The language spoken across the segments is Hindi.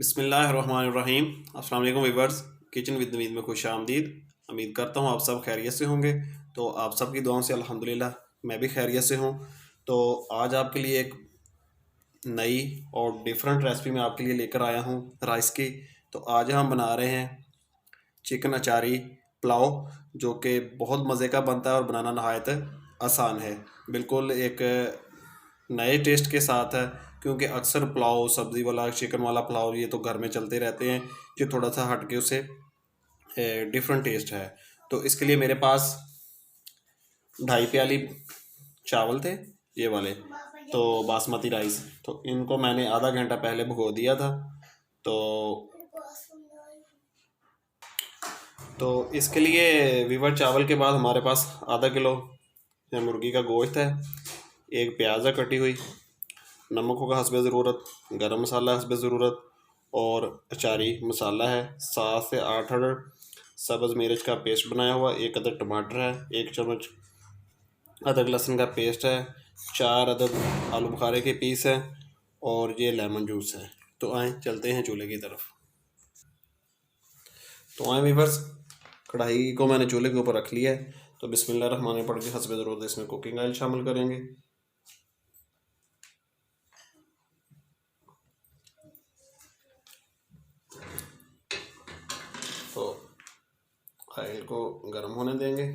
बिस्मिल्लाहिर्रहमानिर्रहीम। अस्सलाम वालेकुम वीवर्स। किचन विद नवीद में खुश आमदीद। उम्मीद करता हूँ आप सब खैरियत से होंगे। तो आप सब की दुआओं से अल्हम्दुलिल्लाह मैं भी खैरियत से हूँ। तो आज आपके लिए एक नई और डिफरेंट रेसिपी मैं आपके लिए लेकर आया हूँ राइस की। तो आज हम बना रहे हैं चिकन अचारी पुलाव, जो कि बहुत मज़े का बनता है और बनाना नहायत आसान है। बिल्कुल एक नए टेस्ट के साथ है, क्योंकि अक्सर पुलाव सब्ज़ी वाला चिकन वाला पुलाव ये तो घर में चलते रहते हैं। ये थोड़ा सा हट के उसे डिफरेंट टेस्ट है। तो इसके लिए मेरे पास 2.5 प्याली चावल थे, ये वाले, तो बासमती राइस। तो इनको मैंने आधा घंटा पहले भिगो दिया था। तो तो इसके लिए वीवर चावल के बाद हमारे पास आधा किलो मुर्गी का गोश्त है, एक प्याज है कटी हुई, नमक होगा हस्बे ज़रूरत, गरम मसाला हस्बे ज़रूरत, और अचारी मसाला है। 7 से 8 अदद सब्ज़ मिर्च का पेस्ट बनाया हुआ, एक अदद टमाटर है, 1 चम्मच अदरक लहसुन का पेस्ट है, 4 अदद आलू बुखारे के पीस है, और ये लेमन जूस है। तो आए चलते हैं चूल्हे की तरफ। तो आए वीवर्स, कढ़ाई को मैंने चूल्हे के ऊपर रख लिया है। तो बिस्मिल्लाह रहमान रहीम पढ़ के हस्बे ज़रूरत इसमें कुकिंग ऑयल शामिल करेंगे। तो ऑयल को गर्म होने देंगे।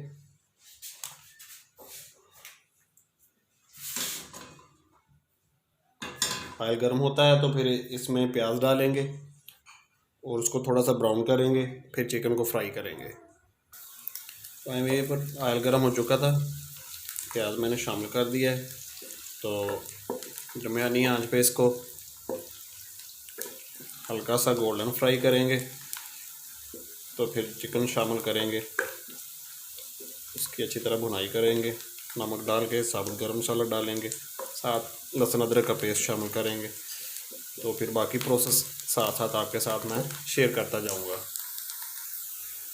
ऑयल गर्म होता है तो फिर इसमें प्याज डालेंगे और उसको थोड़ा सा ब्राउन करेंगे, फिर चिकन को फ्राई करेंगे। तो मेरे पर ऑयल गर्म हो चुका था, प्याज मैंने शामिल कर दिया है। तो दरमियानी आंच पे इसको हल्का सा गोल्डन फ्राई करेंगे। तो फिर चिकन शामिल करेंगे, उसकी अच्छी तरह भुनाई करेंगे, नमक डाल के साबुत गरम मसाला डालेंगे, साथ लहसुन अदरक का पेस्ट शामिल करेंगे। तो फिर बाकी प्रोसेस साथ साथ आपके साथ मैं शेयर करता जाऊंगा।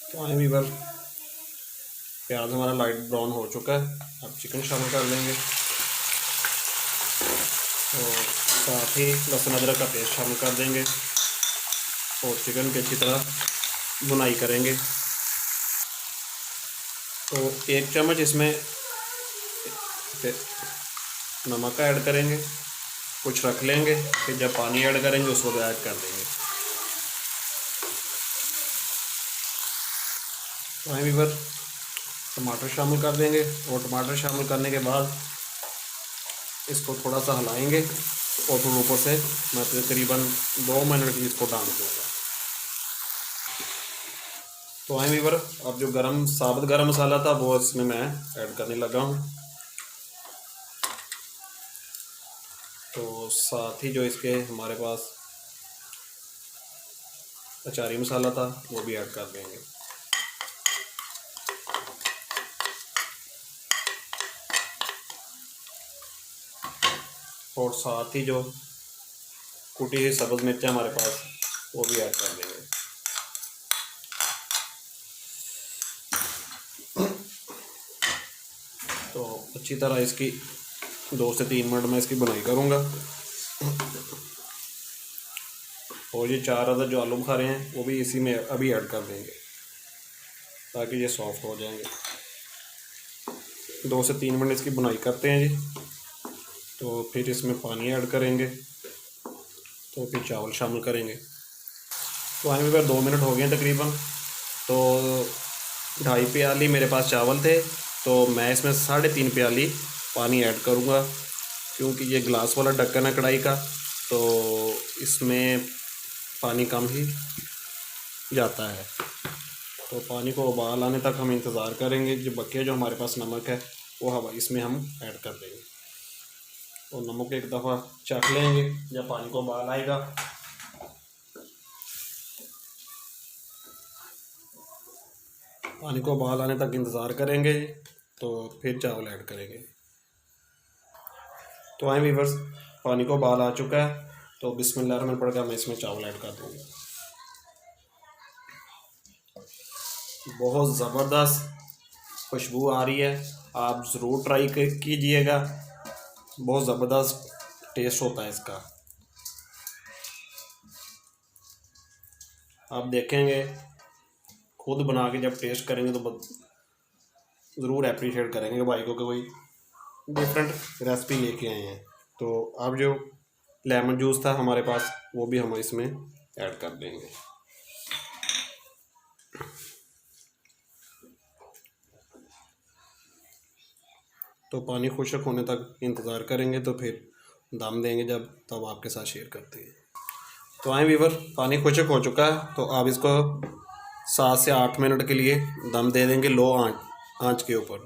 तो आए वीवर, प्याज हमारा लाइट ब्राउन हो चुका है, अब चिकन शामिल कर लेंगे। तो साथ ही लहसुन अदरक का पेस्ट शामिल कर देंगे और चिकन की अच्छी तरह भुनाई करेंगे। तो 1 चम्मच इसमें नमक का ऐड करेंगे, कुछ रख लेंगे, फिर जब पानी ऐड करेंगे उसको ऐड कर देंगे। वहीं भी पर टमाटर शामिल कर देंगे और टमाटर शामिल करने के बाद इसको थोड़ा सा हिलाएंगे और फिर ऊपर से मैं तकरीबन 2 मिनट की इसको डाल दूँगा। तो वहीं भी पर अब जो साबुत गरम मसाला था वो इसमें मैं ऐड करने लगा हूँ। तो साथ ही जो इसके हमारे पास अचारी मसाला था वो भी ऐड कर देंगे। और साथ ही जो कुटी हुई सब्ज़ मिर्च हमारे पास वो भी ऐड कर देंगे। तो अच्छी तरह इसकी 2 से 3 मिनट में इसकी बुनाई करूँगा। और ये 4 अदद जो आलू बुखारे हैं वो भी इसी में अभी ऐड कर देंगे ताकि ये सॉफ्ट हो जाएंगे। 2 से 3 मिनट इसकी बुनाई करते हैं जी। तो फिर इसमें पानी ऐड करेंगे, तो फिर चावल शामिल करेंगे। तो वहीं पर 2 मिनट हो गए तकरीबन। तो 2.5 प्याली मेरे पास चावल थे, तो मैं इसमें 3.5 प्याली पानी ऐड करूँगा, क्योंकि ये ग्लास वाला ढक्कन है कढ़ाई का, तो इसमें पानी कम ही जाता है। तो पानी को उबाल आने तक हम इंतज़ार करेंगे। जो बकिया जो हमारे पास नमक है वो हवा इसमें हम ऐड कर देंगे। तो नमक एक दफ़ा चख लेंगे जब पानी को उबाल आएगा। पानी को उबाल आने तक इंतज़ार करेंगे, तो फिर चावल ऐड करेंगे। तो आए वीवर्स, पानी को उबाल आ चुका है, तो बिस्मिल्लाह रहमान पढ़ के मैं इसमें चावल ऐड कर दूँगा। बहुत ज़बरदस्त खुशबू आ रही है, आप ज़रूर ट्राई कीजिएगा, बहुत ज़बरदस्त टेस्ट होता है इसका। आप देखेंगे, खुद बना के जब टेस्ट करेंगे तो ज़रूर अप्रिशिएट करेंगे कि भाई को कि कोई डिफरेंट रेसिपी लेके आए हैं। तो अब जो लेमन जूस था हमारे पास वो भी हम इसमें ऐड कर देंगे। तो पानी खुश्क होने तक इंतज़ार करेंगे, तो फिर दम देंगे जब, तब आपके साथ शेयर करते हैं। तो आए वीवर, पानी खुश्क हो चुका है, तो आप इसको 7 से 8 मिनट के लिए दम दे देंगे लो आंच के ऊपर।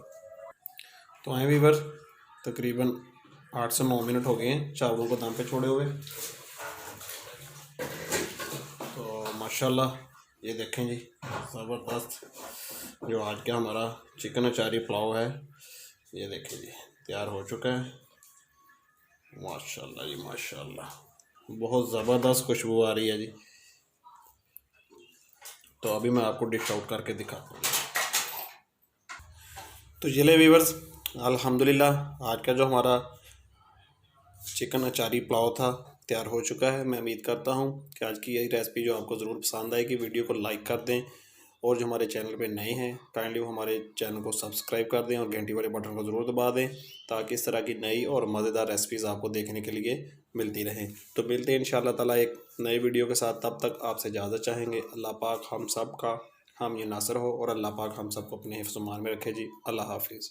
तो आए वीवर, तकरीबन 8 से 9 मिनट हो गए हैं चावलों को दम पे छोड़े हुए। तो माशाल्लाह ये देखें जी, ज़बरदस्त जो आज का हमारा चिकन अचारी पुलाव है, ये देखें जी तैयार हो चुका है। माशाल्लाह जी माशाल्लाह, बहुत ज़बरदस्त खुशबू आ रही है जी। तो अभी मैं आपको डिश आउट करके दिखाता हूँ। तो चलिए व्यूअर्स, अल्हम्दुलिल्लाह आज का जो हमारा चिकन अचारी पुलाव था तैयार हो चुका है। मैं उम्मीद करता हूँ कि आज की यही रेसिपी जो आपको ज़रूर पसंद आएगी। वीडियो को लाइक कर दें, और जो हमारे चैनल पे नए हैं काइंडली वो हमारे चैनल को सब्सक्राइब कर दें और घंटी वाले बटन को ज़रूर दबा दें, ताकि इस तरह की नई और मज़ेदार रेसिपीज़ आपको देखने के लिए मिलती रहें। तो मिलते हैं इंशाअल्लाह ताला एक नई वीडियो के साथ। तब तक आपसे इजाज़त चाहेंगे। अल्लाह पाक हम सब का हम ये नासर हो, और अल्लाह पाक हम सबको अपने हिफ्ज़-ओ-मान में रखे जी। अल्लाह हाफिज़।